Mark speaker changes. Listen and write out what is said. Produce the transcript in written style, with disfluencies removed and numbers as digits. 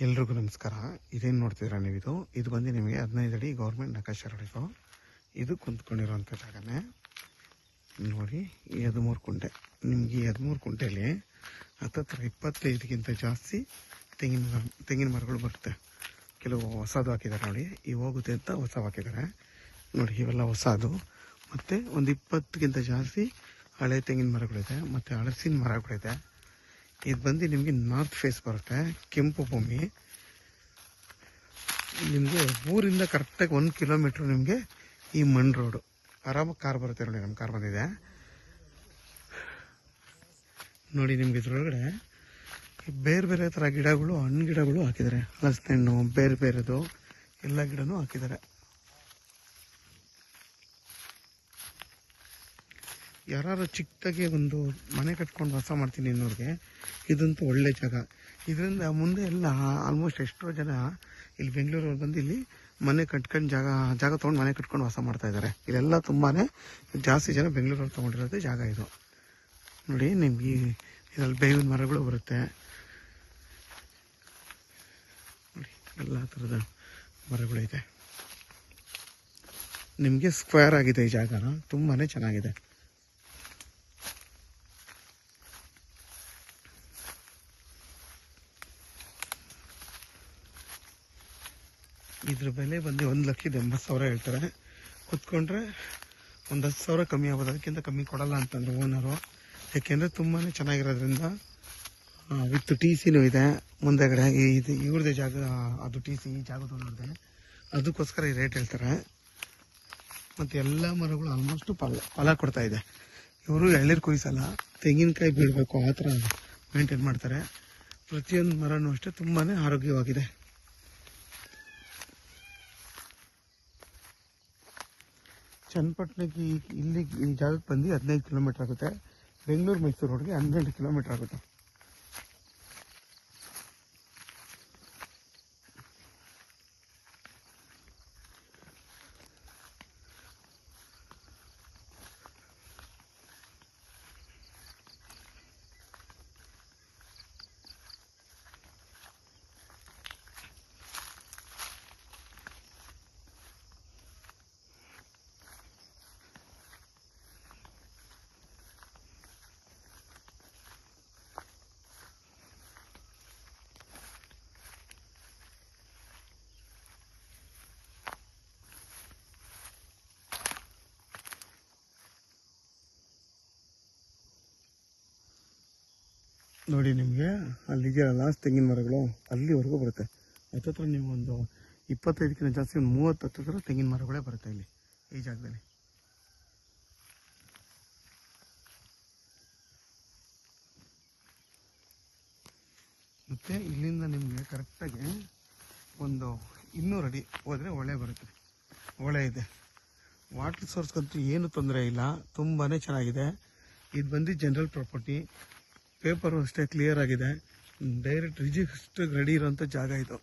Speaker 1: ಎಲ್ರಿಗೂ ನಮಸ್ಕಾರ. ಇದೇನು ನೋಡ್ತಿದ್ದೀರಾ ನೀವು? ಇದು ಬಂದು ನಿಮಗೆ 15 ಅಡಿ ಗೌರ್ಮೆಂಟ್ ನಕಾಶೆ ರೋಡಿದು. ಇದು ಕುಂತ್ಕೊಂಡಿರೋಂಥ ಜಾಗನೇ ನೋಡಿ. ಈ 13 ಕುಂಟೆ, ನಿಮ್ಗೆ ಈ 13 ಕುಂಟೆಯಲ್ಲಿ ಹತ್ತತ್ರ 25ಗಿಂತ ಜಾಸ್ತಿ ತೆಂಗಿನ ಮರಗಳು ಬರುತ್ತೆ. ಕೆಲವು ಹೊಸದು ಹಾಕಿದ್ದಾರೆ ನೋಡಿ, ಇವು ಹೋಗುತ್ತೆ ಅಂತ ಹೊಸ ಹಾಕಿದ್ದಾರೆ ನೋಡಿ. ಇವೆಲ್ಲ ಹೊಸದು. ಮತ್ತು ಒಂದು 20ಗಿಂತ ಜಾಸ್ತಿ ಹಳೆ ತೆಂಗಿನ ಮರಗಳಿದೆ, ಮತ್ತು ಹಲಸಿನ ಮರಗಳಿದೆ. ಇದು ಬಂದು ನಿಮಗೆ ನಾರ್ತ್ ಫೇಸ್ ಬರುತ್ತೆ, ಕೆಂಪು ಭೂಮಿ. ನಿಮಗೆ ಊರಿಂದ ಕರೆಕ್ಟಾಗಿ 1 ಕಿಲೋಮೀಟ್ರ್ ನಿಮಗೆ ಈ ಮಣ್ ರೋಡು. ಆರಾಮಾಗಿ ಕಾರ್ ಬರುತ್ತೆ ನೋಡಿ. ನಮ್ಮ ಕಾರ್ ಬಂದಿದೆ ನೋಡಿ. ನಿಮ್ಗೆ ಇದ್ರೊಳಗಡೆ ಬೇರೆ ಬೇರೆ ಥರ ಗಿಡಗಳು, ಹಣ್ಣು ಗಿಡಗಳು ಹಾಕಿದ್ದಾರೆ. ಹಲಸಿನ ಹಣ್ಣು, ಬೇರೆ ಬೇರೆದು ಎಲ್ಲ ಗಿಡನೂ ಹಾಕಿದ್ದಾರೆ. ಯಾರು ಚಿಕ್ಕದಾಗಿ ಒಂದು ಮನೆ ಕಟ್ಕೊಂಡು ವಾಸ ಮಾಡ್ತೀನಿ ಅನ್ನೋರಿಗೆ ಇದಂತೂ ಒಳ್ಳೆ ಜಾಗ. ಇದರಿಂದ ಮುಂದೆ ಎಲ್ಲ ಆಲ್ಮೋಸ್ಟ್ ಎಷ್ಟೋ ಜನ ಇಲ್ಲಿ ಬೆಂಗಳೂರಲ್ಲಿ ಬಂದು ಇಲ್ಲಿ ಮನೆ ಕಟ್ಕೊಂಡು ಜಾಗ ತೊಗೊಂಡು ಮನೆ ಕಟ್ಕೊಂಡು ವಾಸ ಮಾಡ್ತಾ ಇದ್ದಾರೆ. ಇಲ್ಲೆಲ್ಲ ತುಂಬಾ ಜಾಸ್ತಿ ಜನ ಬೆಂಗಳೂರಲ್ಲಿ ತೊಗೊಂಡಿರೋದೇ ಜಾಗ ಇದು ನೋಡಿ. ನಿಮ್ಗೆ ಇದರಲ್ಲಿ ಬೇವಿನ ಮರಗಳು ಬರುತ್ತೆ ನೋಡಿ, ಎಲ್ಲ ಥರದ ಮರಗಳಿದೆ. ನಿಮಗೆ ಸ್ಕ್ವೇರ್ ಆಗಿದೆ ಈ ಜಾಗ, ತುಂಬಾ ಚೆನ್ನಾಗಿದೆ. ಇದ್ರ ಬೆಲೆ ಬಂದು 1,80,000 ಹೇಳ್ತಾರೆ. ಕುತ್ಕೊಂಡ್ರೆ ಒಂದು 10,000 ಕಮ್ಮಿ ಆಗ್ಬೋದು, ಅದಕ್ಕಿಂತ ಕಮ್ಮಿ ಕೊಡಲ್ಲ ಅಂತಂದ್ರೆ ಓನರು. ಯಾಕೆಂದರೆ ತುಂಬಾ ಚೆನ್ನಾಗಿರೋದ್ರಿಂದ ವಿತ್ ಟಿ ಸಿನೂ ಇದೆ ಮುಂದೆಗಡೆ. ಇದು ಇವ್ರದ್ದೇ ಜಾಗ, ಅದು ಟಿ ಸಿ ಈ ಜಾಗದವ್ರದ್ದೇ, ಅದಕ್ಕೋಸ್ಕರ ಈ ರೇಟ್ ಹೇಳ್ತಾರೆ. ಮತ್ತು ಎಲ್ಲ ಮರಗಳು ಆಲ್ಮೋಸ್ಟ್ ಫಲ ಕೊಡ್ತಾ ಇದೆ. ಇವರು ಎಳ್ನೀರು ಕೊಯ್ಸಲ್ಲ, ತೆಂಗಿನಕಾಯಿ ಬೀಳಬೇಕು ಆ ಥರ ಮೇಂಟೈನ್ ಮಾಡ್ತಾರೆ. ಪ್ರತಿಯೊಂದು ಮರನೂ ಅಷ್ಟೇ ತುಂಬಾ ಆರೋಗ್ಯವಾಗಿದೆ. ಚನ್ನಪಟ್ಟಣಕ್ಕೆ ಇಲ್ಲಿ ಈ ಜಾಗಕ್ಕೆ ಬಂದು 15 ಕಿಲೋಮೀಟ್ರ್ ಆಗುತ್ತೆ. ಬೆಂಗಳೂರು ಮೈಸೂರು ರೋಡ್ಗೆ 12 ಕಿಲೋಮೀಟ್ರ್ ಆಗುತ್ತೆ. ನೋಡಿ, ನಿಮಗೆ ಅಲ್ಲಿದೆಯಲ್ಲ ತೆಂಗಿನ ಮರಗಳು, ಅಲ್ಲಿವರೆಗೂ ಬರುತ್ತೆ. ಹತ್ತತ್ರ ನೀವು ಒಂದು 25ಕ್ಕಿಂತ ಜಾಸ್ತಿ ಒಂದು 30 ಹತ್ತಿರ ತೆಂಗಿನ ಮರಗಳೇ ಬರುತ್ತೆ ಇಲ್ಲಿ ಈ ಜಾಗದಲ್ಲಿ. ಮತ್ತು ಇಲ್ಲಿಂದ ನಿಮಗೆ ಕರೆಕ್ಟಾಗಿ ಒಂದು 200 ಅಡಿ ಹೋದರೆ ಹೊಳೆ ಬರುತ್ತೆ. ಹೊಳೆ ಇದೆ. ವಾಟರ್ ಸೋರ್ಸ್ಗಂತೂ ಏನು ತೊಂದರೆ ಇಲ್ಲ, ತುಂಬಾ ಚೆನ್ನಾಗಿದೆ. ಇದು ಬಂದು ಜನರಲ್ ಪ್ರಾಪರ್ಟಿ, ಪೇಪರು ಅಷ್ಟೇ ಕ್ಲಿಯರ್ ಆಗಿದೆ. ಡೈರೆಕ್ಟ್ ರಿಜಿಸ್ಟರ್ ರೆಡಿ ಇರೋಂಥ ಜಾಗ ಇದು.